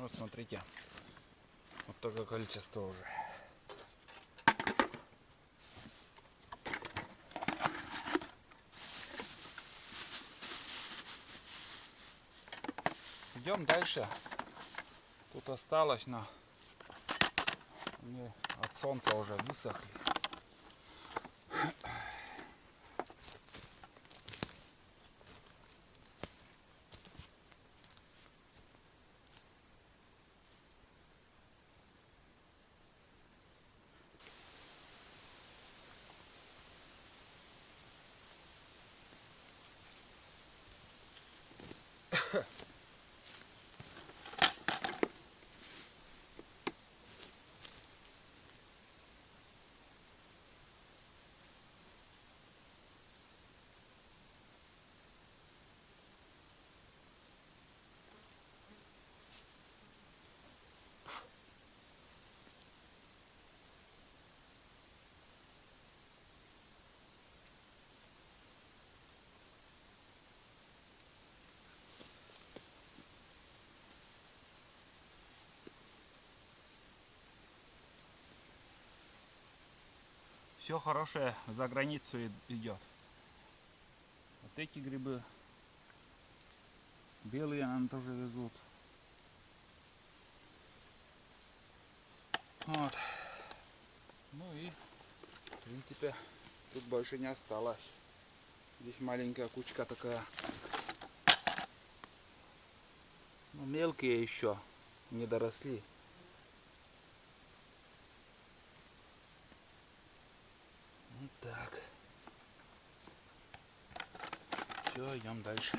Вот смотрите, вот такое количество уже. Идем дальше. Тут осталось, но они от солнца уже высохли. Все хорошее за границу идет. Вот эти грибы белые нам тоже везут. Вот. Ну и в принципе тут больше не осталось. Здесь маленькая кучка такая. Ну, мелкие еще не доросли. Вот так. Все, идем дальше.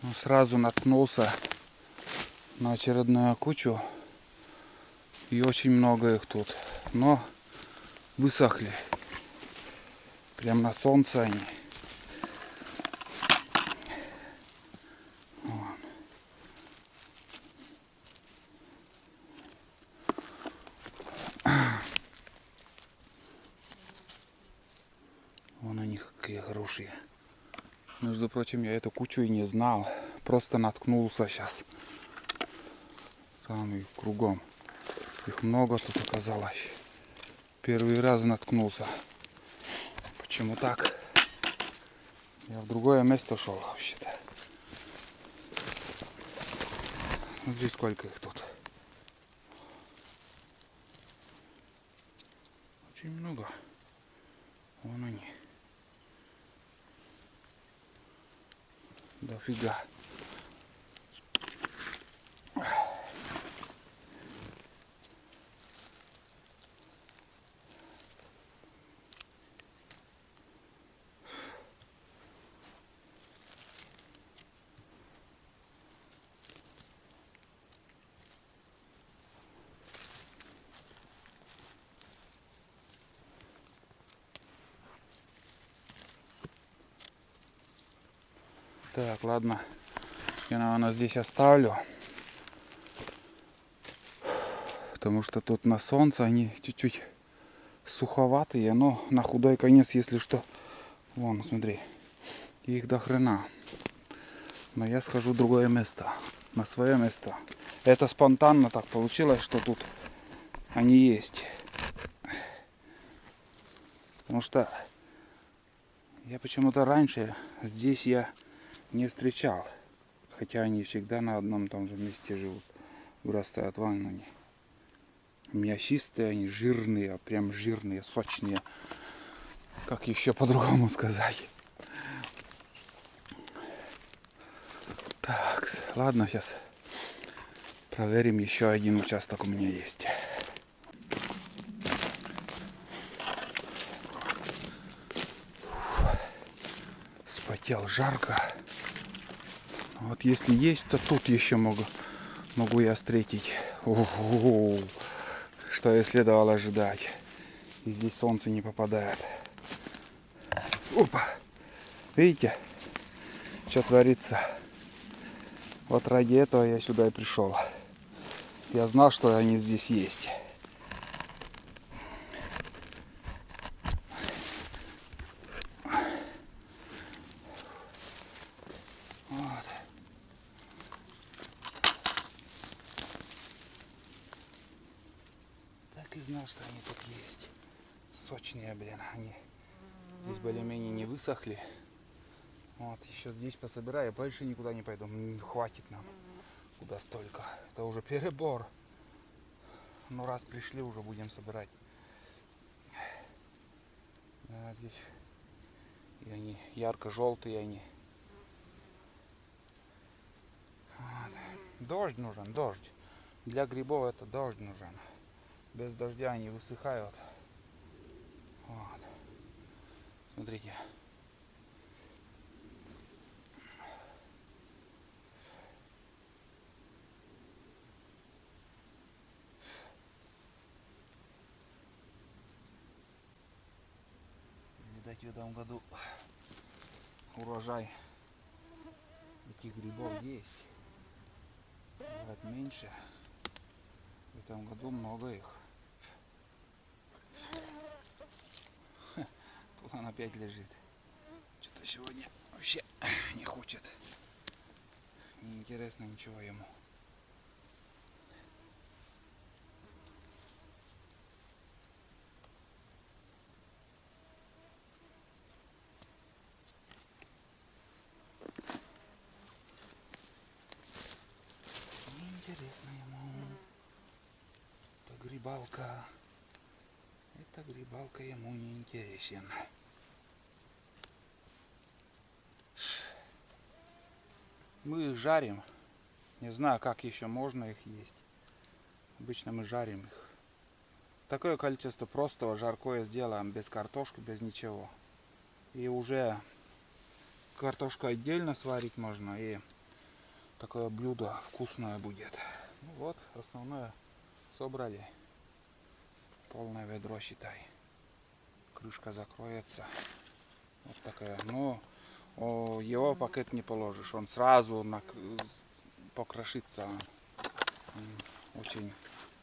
Ну, сразу наткнулся на очередную кучу. И очень много их тут. Но высохли. Прям на солнце они. Вон они какие хорошие. Между прочим, я эту кучу и не знал. Просто наткнулся сейчас. Там и кругом. Их много тут оказалось. Первый раз наткнулся. Почему так? Я в другое место шел вообще-то. Смотри, сколько их тут. Очень много. Вон они. Дофига. Так, ладно. Я, наверное, здесь оставлю. Потому что тут на солнце они чуть-чуть суховатые. Но на худой конец, если что. Вон, смотри. Их до хрена. Но я схожу в другое место. На свое место. Это спонтанно так получилось, что тут они есть. Потому что я почему-то раньше здесь я не встречал. Хотя они всегда на одном и том же месте живут. Вырастают вон они. Мясистые они, жирные, прям жирные, сочные. Как еще по-другому сказать. Так, ладно, сейчас проверим, еще один участок у меня есть. Спотел, жарко. Вот если есть, то тут еще могу я встретить. Ого, что и следовало ожидать. И здесь солнце не попадает. Опа! Видите, что творится? Вот ради этого я сюда и пришел. Я знал, что они здесь есть. Вот. знал, что они тут есть. Сочные, блин. Они здесь более-менее не высохли. Вот, еще здесь пособираю. Больше никуда не пойду. Хватит нам. Куда столько. Это уже перебор. Ну, раз пришли, уже будем собирать. Да, здесь и они ярко-желтые они. Вот. Дождь нужен, дождь. Для грибов это дождь нужен. Без дождя они высыхают. Вот. Смотрите. Видать, в этом году урожай этих грибов есть. Бывает меньше. В этом году много их. Тут он опять лежит. Что-то сегодня вообще не хочет. Неинтересно ничего ему. Неинтересно ему. Это грибалка. Эта грибалка ему не интересен. Мы их жарим. Не знаю, как еще можно их есть. Обычно мы жарим их. Такое количество простого жаркое сделаем, без картошки, без ничего. И уже картошку отдельно сварить можно, и такое блюдо вкусное будет. Ну вот, основное собрали. Полное ведро, считай. Крышка закроется. Вот такая. Но его пакет не положишь. Он сразу покрошится. Очень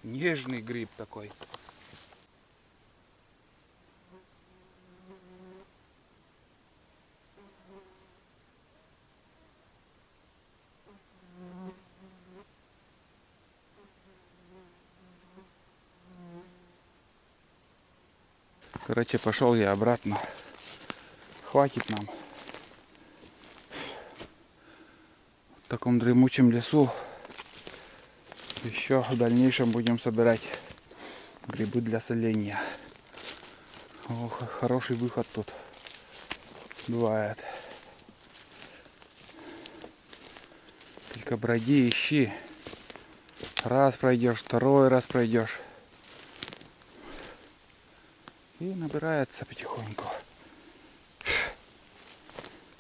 нежный гриб такой. Короче, пошел я обратно. Хватит нам. В таком дремучем лесу еще в дальнейшем будем собирать грибы для соления. Ох, хороший выход тут бывает. Только броди, ищи. Раз пройдешь, второй раз пройдешь. И набирается потихоньку.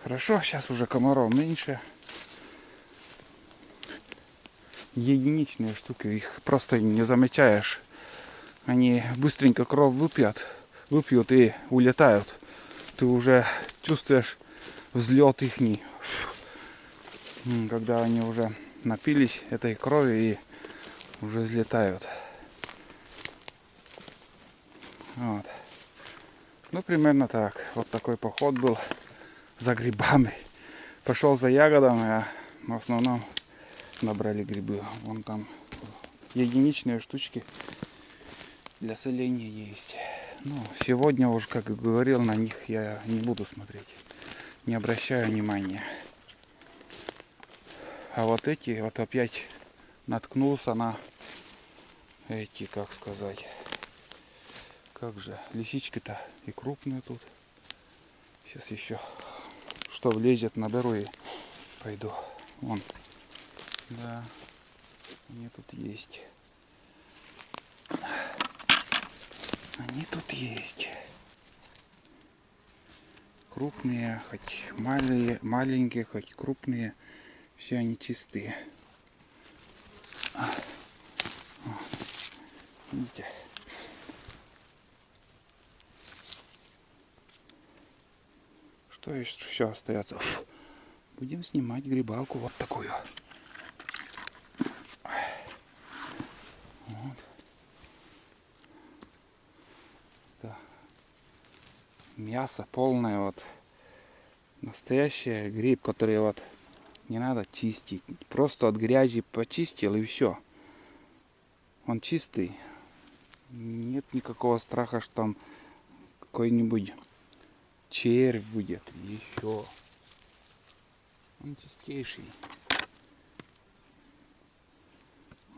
Хорошо, сейчас уже комаров меньше. Единичные штуки, их просто не замечаешь. Они быстренько кровь выпьют и улетают. Ты уже чувствуешь взлет ихний, когда они уже напились этой крови и уже взлетают. Вот. Ну, примерно так. Вот такой поход был за грибами. Пошел за ягодами, а в основном набрали грибы. Вон там единичные штучки для соления есть. Ну, сегодня уже, как и говорил, на них я не буду смотреть. Не обращаю внимания. А вот эти, вот опять наткнулся на эти, как сказать, как же, лисички-то и крупные тут. Сейчас еще что влезет, наберу и пойду. Вон. Да, они тут есть. Они тут есть. Крупные, хоть маленькие, хоть крупные. Все они чистые. Видите? Что еще остается? Будем снимать грибалку вот такую. Вот. Да. Мясо полное, вот. Настоящий гриб, который вот не надо чистить. Просто от грязи почистил и все. Он чистый. Нет никакого страха, что там какой-нибудь червь будет. Еще. Он чистейший.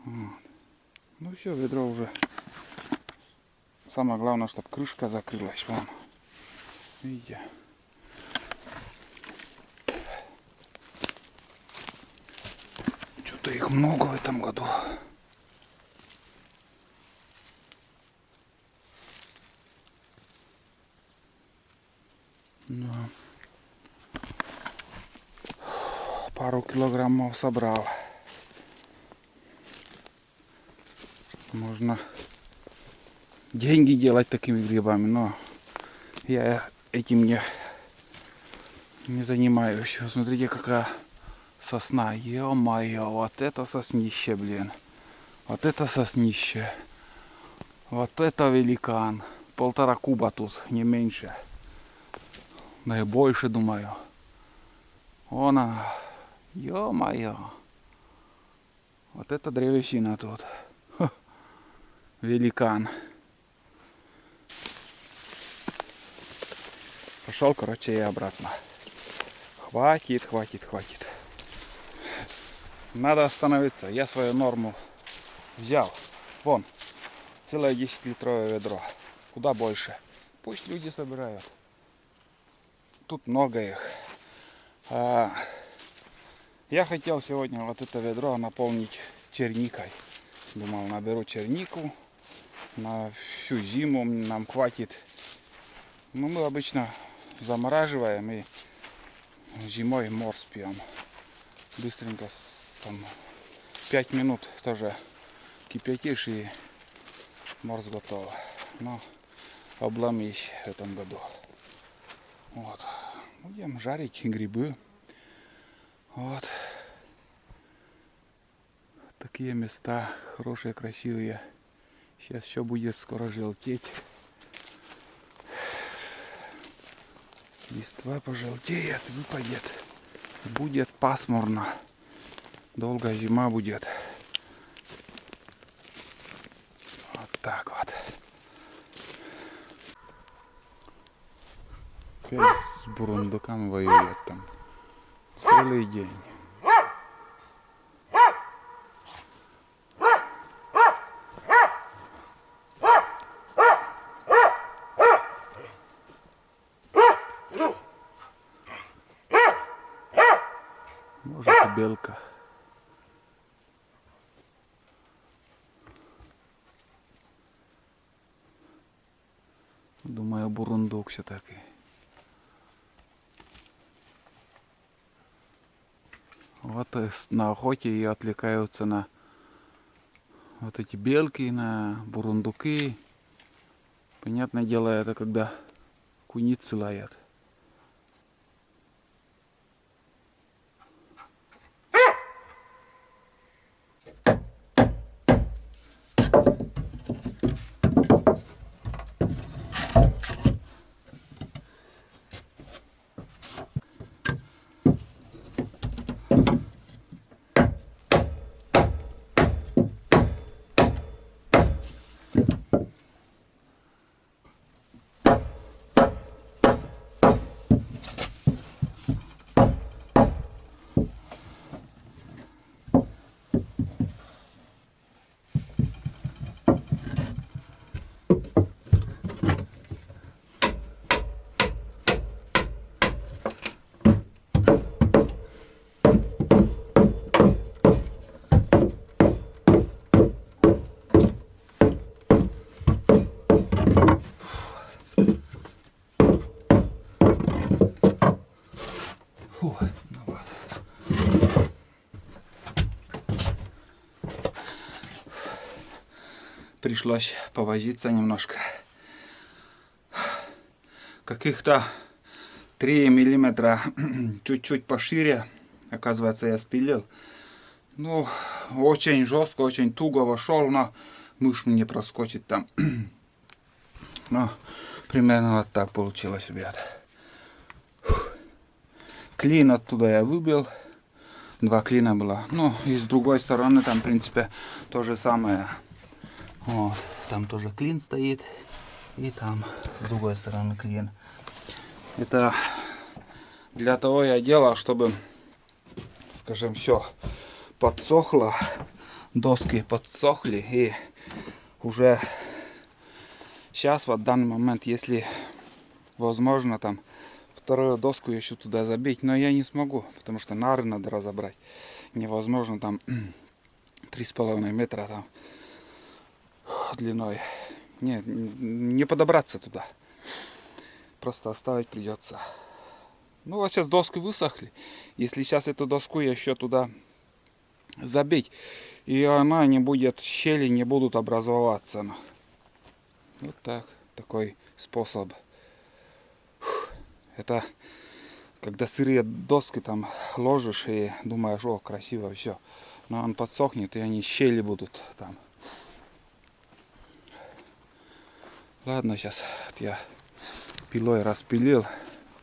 Вот. Ну все, ведро уже. Самое главное, чтобы крышка закрылась. Вон. Видите? Что-то их много в этом году. Да. Пару килограммов собрал. Можно деньги делать такими грибами, но я этим не занимаюсь. Смотрите, какая сосна. Ё-моё, вот это соснище, блин. Вот это соснище. Вот это великан. 1,5 куба тут, не меньше. Да и больше, думаю. Вон она. Ё-моё. Вот это древесина тут. Ха. Великан. Пошел, короче, и обратно. Хватит, хватит, хватит. Надо остановиться. Я свою норму взял. Вон. Целое 10-литровое ведро. Куда больше. Пусть люди собирают. Тут много их. Я хотел сегодня вот это ведро наполнить черникой. Думал, наберу чернику. На всю зиму нам хватит. Ну, мы обычно замораживаем и зимой морс пьем. Быстренько, там, 5 минут тоже кипятишь и морс готово. Но обломись в этом году. Вот. Будем жарить грибы. Вот. Такие места хорошие, красивые. Сейчас все будет скоро желтеть. Листва пожелтеет, выпадет. Будет пасмурно. Долгая зима будет. Вот так вот. Опять с бурундуком воюет там. Целый день. Может и белка. Думаю, бурундук все-таки. Вот на охоте и отвлекаются на вот эти белки, на бурундуки. Понятное дело, это когда куницы лают. Фу, ну вот. Пришлось повозиться немножко. Каких-то 3 миллиметра чуть-чуть пошире. Оказывается, я спилил. Ну, очень жестко, очень туго вошел, но мышь мне проскочит там. Ну, примерно вот так получилось, ребят. Клин оттуда я выбил. 2 клина было. Ну, и с другой стороны там, в принципе, то же самое. Вот, там тоже клин стоит. И там с другой стороны клин. Это для того я делал, чтобы, скажем, все подсохло. Доски подсохли. И уже сейчас, в данный момент, если возможно, там вторую доску еще туда забить. Но я не смогу, потому что нары надо разобрать. Невозможно там 3,5 метра там длиной. Нет, не подобраться туда. Просто оставить придется. Ну вот сейчас доски высохли. Если сейчас эту доску еще туда забить, и она не будет, щели не будут образоваться. Вот так. Такой способ. Это когда сырые доски там ложишь и думаешь, о, красиво все. Но он подсохнет, и они щели будут там. Ладно, сейчас я пилой распилил.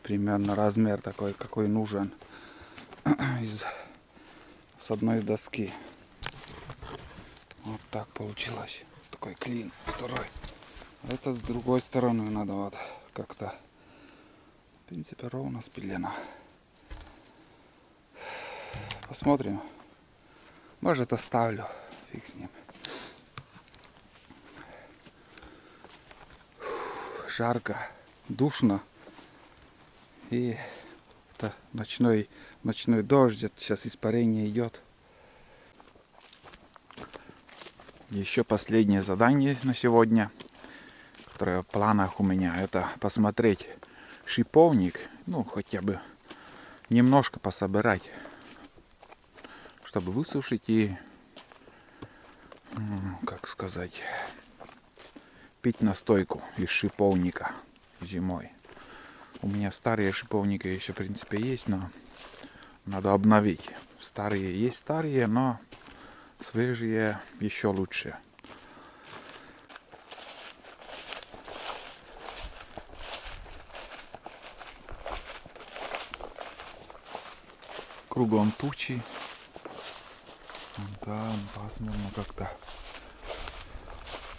Примерно размер такой, какой нужен. С одной доски. Вот так получилось. Такой клин. Второй. Это с другой стороны надо вот как-то. В принципе, ровно спилено. Посмотрим. Может, оставлю. Фиг с ним. Жарко, душно. И это ночной дождь. Это сейчас испарение идет. Еще последнее задание на сегодня, которое в планах у меня, это посмотреть шиповник. Ну, хотя бы немножко пособирать, чтобы высушить и, как сказать, пить настойку из шиповника зимой. У меня старые шиповники еще, в принципе, есть, но надо обновить. Старые есть старые, но свежие еще лучше. Кругом тучи. Да, пасмурно как-то.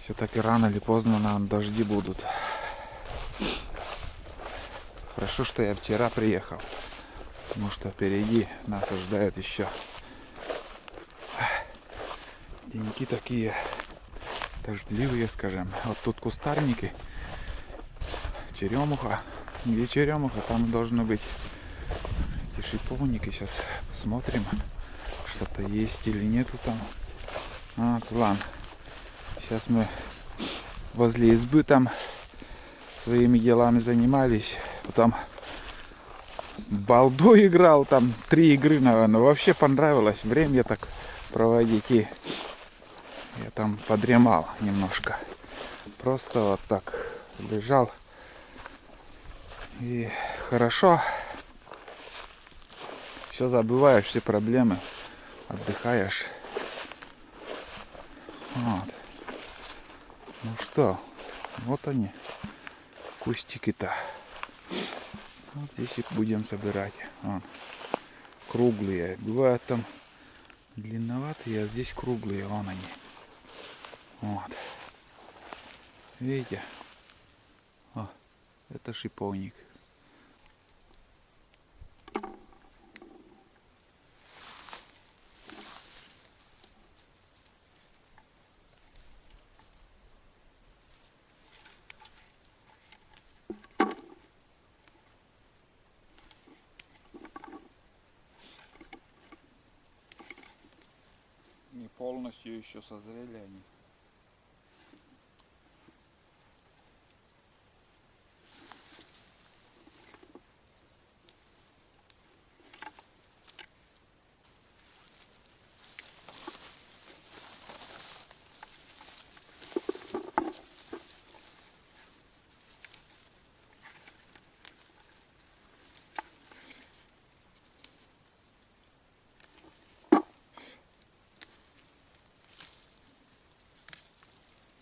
Все-таки рано или поздно нам дожди будут. Хорошо, что я вчера приехал, потому что впереди нас ожидают еще деньки такие дождливые, скажем. Вот тут кустарники, черемуха. Где черемуха, там должны быть эти шиповники. Сейчас посмотрим, что-то есть или нету там. Ладно. Сейчас мы возле избы там своими делами занимались. Потом в балду играл, там 3 игры, наверное. Вообще понравилось время так проводить. И я там подремал немножко. Просто вот так лежал. И хорошо. Все забываешь, все проблемы. Отдыхаешь. Вот. Ну что, вот они, кустики-то. Вот здесь их будем собирать. Круглые. Бывают там длинноватые, а здесь круглые. Вон они. Вот. Видите? Это шиповник. Не полностью еще созрели они.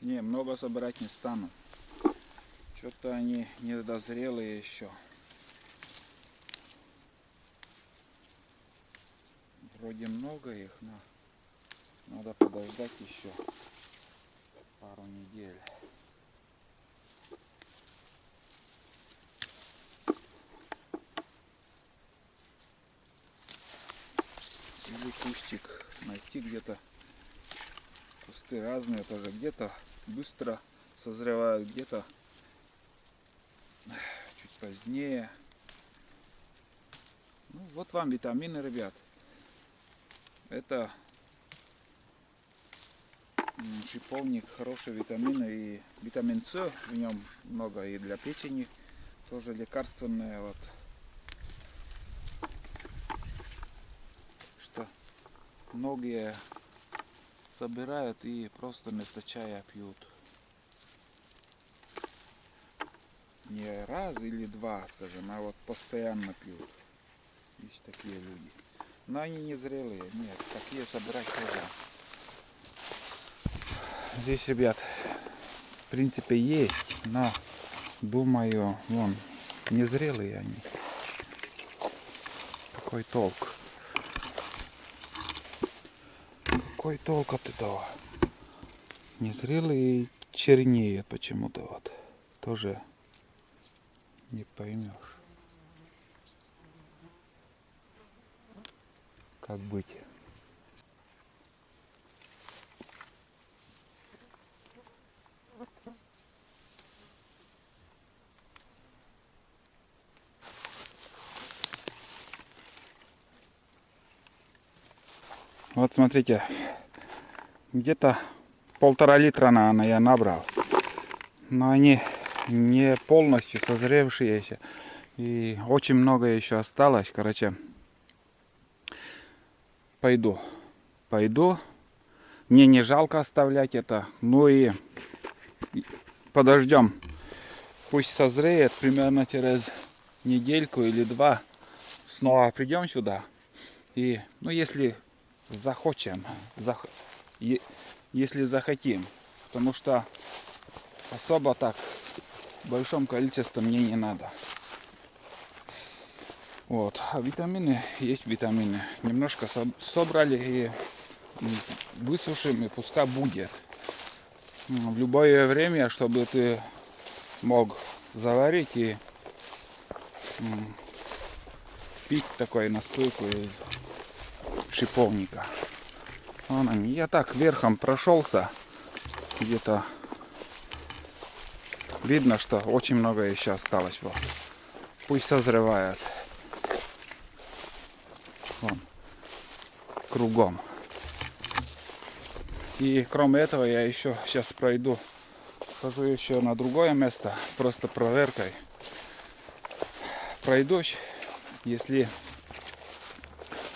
Не, много собирать не стану. Что-то они недозрелые еще. Вроде много их, но надо подождать еще. пару недель. Или кустик найти где-то. Кусты разные тоже, где-то быстро созревают, где-то чуть позднее. Ну, вот вам витамины, ребят. Это шиповник, хорошие витамины, и витамин С в нем много, и для печени тоже лекарственные. Вот. Что многие собирают и просто вместо чая пьют. Не раз или два, скажем, а вот постоянно пьют. Есть такие люди. Но они не зрелые, нет, такие собирать тоже. Здесь, ребят, в принципе есть, но думаю, вон, незрелые они. Какой толк? Какой толк от этого? Незрелые чернеют почему-то вот. Тоже не поймешь. Как быть? Вот смотрите, где-то 1,5 литра, наверное, я набрал. Но они не полностью созревшие еще. И очень много еще осталось. Короче, пойду. Мне не жалко оставлять это. Ну и подождем. Пусть созреет примерно через недельку или два. Снова придем сюда. И, ну, если захотим, если захотим. Потому что особо так в большом количестве мне не надо. Вот. А витамины, есть витамины. Немножко собрали и высушим, и пускай будет. В любое время, чтобы ты мог заварить и пить такой настойку из шиповника. Вон они. Я так верхом прошелся. Где-то видно, что очень много еще осталось. Вот. Пусть созревает. Вон. Кругом. И кроме этого я еще сейчас пройду. Хожу еще на другое место. Просто проверкой. Пройдусь. Если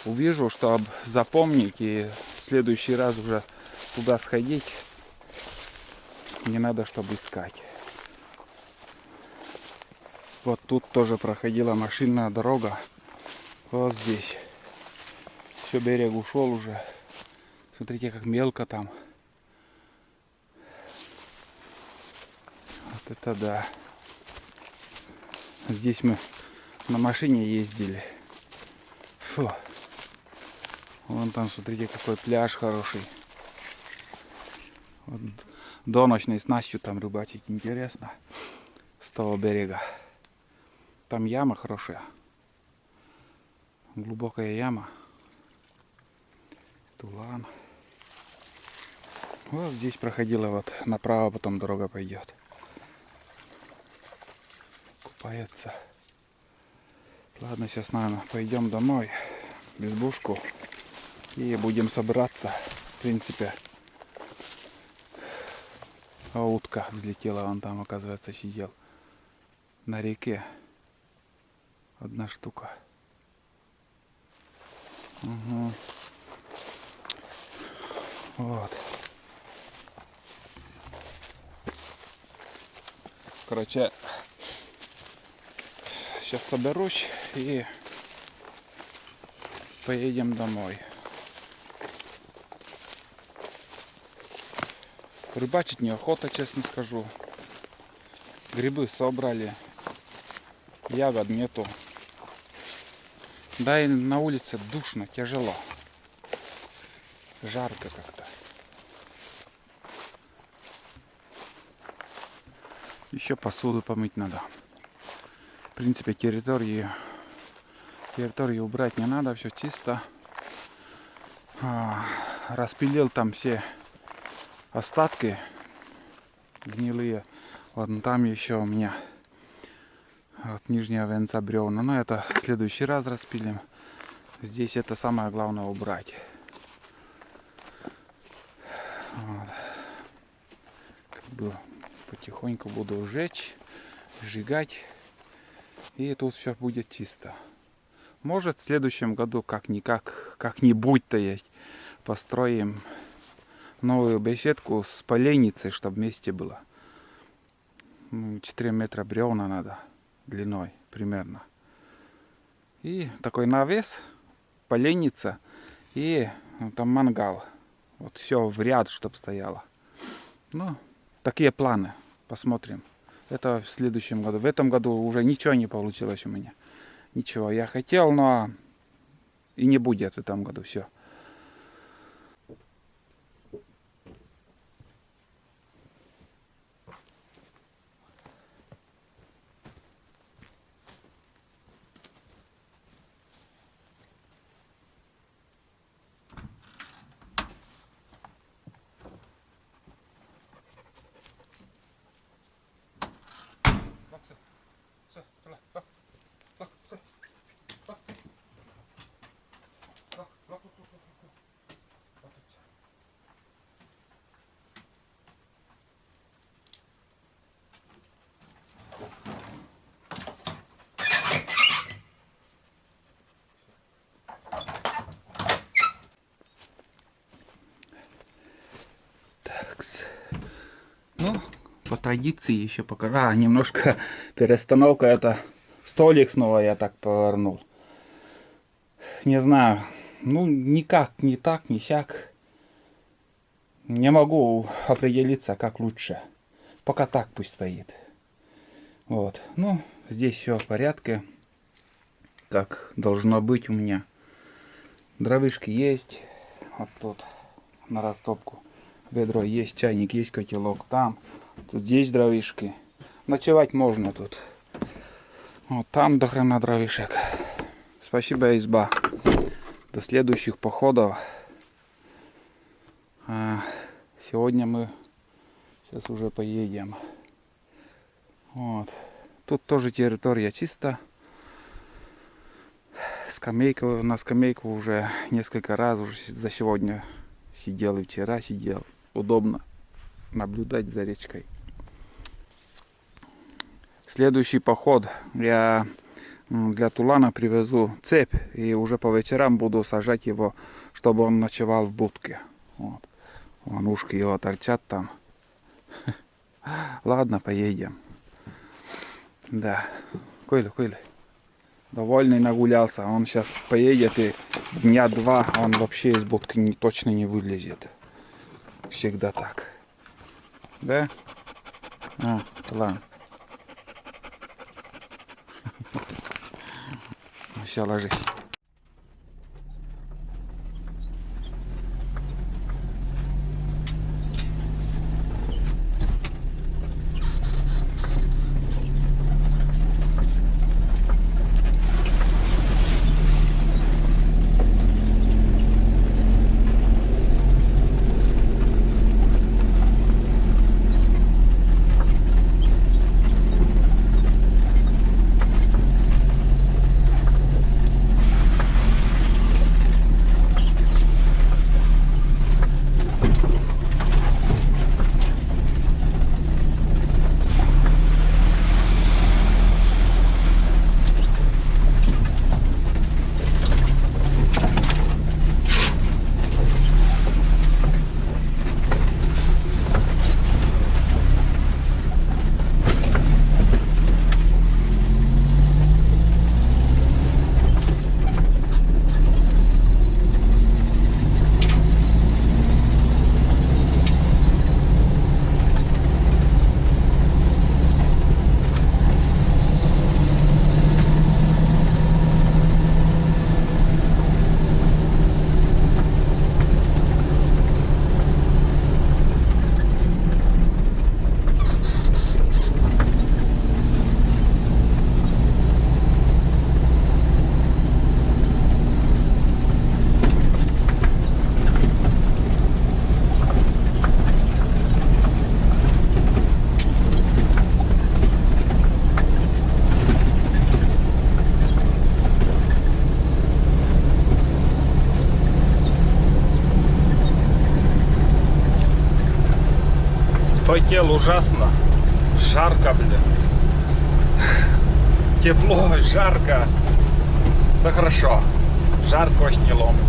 увижу, чтобы запомнить и в следующий раз уже туда сходить, не надо, чтобы искать. Вот тут тоже проходила машинная дорога. Вот здесь. Все, берег ушел уже. Смотрите, как мелко там. Вот это да. Здесь мы на машине ездили. Фу. Вон там, смотрите, какой пляж хороший. Вот до ночной снастью там рыбачить интересно. С того берега. Там яма хорошая. Глубокая яма. Тулан. Вот здесь проходила, вот направо потом дорога пойдет. Купается. Ладно, сейчас, наверное, пойдем домой в избушку и будем собираться. В принципе, утка взлетела, он там, оказывается, сидел на реке. Одна штука. Угу. Вот. Короче, сейчас соберусь и поедем домой. Рыбачить неохота, честно скажу. Грибы собрали. Ягод нету. Да и на улице душно, тяжело. Жарко как-то. Еще посуду помыть надо. В принципе, территорию убрать не надо, все чисто. Распилил там все остатки гнилые. Ладно, там еще у меня от нижнего венца бревна. Но это в следующий раз распилим. Здесь это самое главное убрать. Вот. Как бы потихоньку буду сжигать. И тут все будет чисто. Может, в следующем году как-нибудь-то есть построим новую беседку с поленницей, чтобы вместе было. 4 метра бревна надо длиной примерно. И такой навес, поленница и там мангал. Вот все в ряд, чтобы стояло. Ну, такие планы. Посмотрим. Это в следующем году. В этом году уже ничего не получилось у меня. Ничего. Я хотел, но и не будет в этом году. Все. Ну, по традиции еще пока. Немножко перестановка. Это столик снова я так повернул. Не знаю. Ну, никак, ни так, ни сяк. Не могу определиться, как лучше. Пока так пусть стоит. Вот. Ну, здесь все в порядке. Как должно быть у меня. Дровишки есть. Вот тут на растопку. Ведро есть, чайник есть, котелок там. Здесь дровишки. Ночевать можно тут. Вот там до хрена дровишек. Спасибо, изба. До следующих походов. Сегодня мы сейчас уже поедем. Вот. Тут тоже территория чисто. Скамейка, на скамейку уже несколько раз уже за сегодня сидел и вчера сидел. Удобно наблюдать за речкой. Следующий поход я для Тулана привезу цепь и уже по вечерам буду сажать его, чтобы он ночевал в будке. Вот. Вон ушки его торчат там. Ладно, поедем. Да. Коля. Довольный нагулялся. Он сейчас поедет и дня 2 он вообще из будки точно не вылезет. Всегда так. Да? Ладно. Все, ложись. Хотел ужасно. Жарко, блин. Тепло, жарко. Да хорошо. Жар кость не ломит.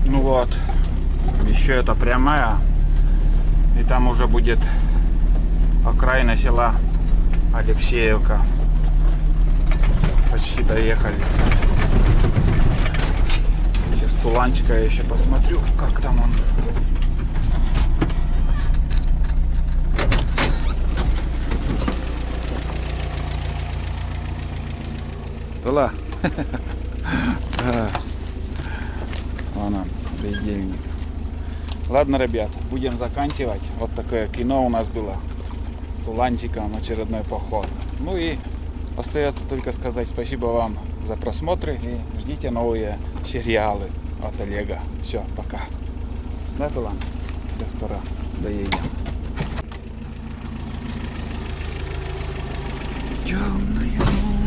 Вот, еще это прямая, и там уже будет окраина села Алексеевка. Почти доехали. Сейчас Туланчика я еще посмотрю, как там он. Тула. Вон он, бездельник. Ладно, ребят, будем заканчивать. Вот такое кино у нас было с Туланчиком, очередной поход. Ну и остается только сказать спасибо вам за просмотры и ждите новые сериалы от Олега. Все, пока. Да, Тулан? Все, скоро доедем. Темная ночь.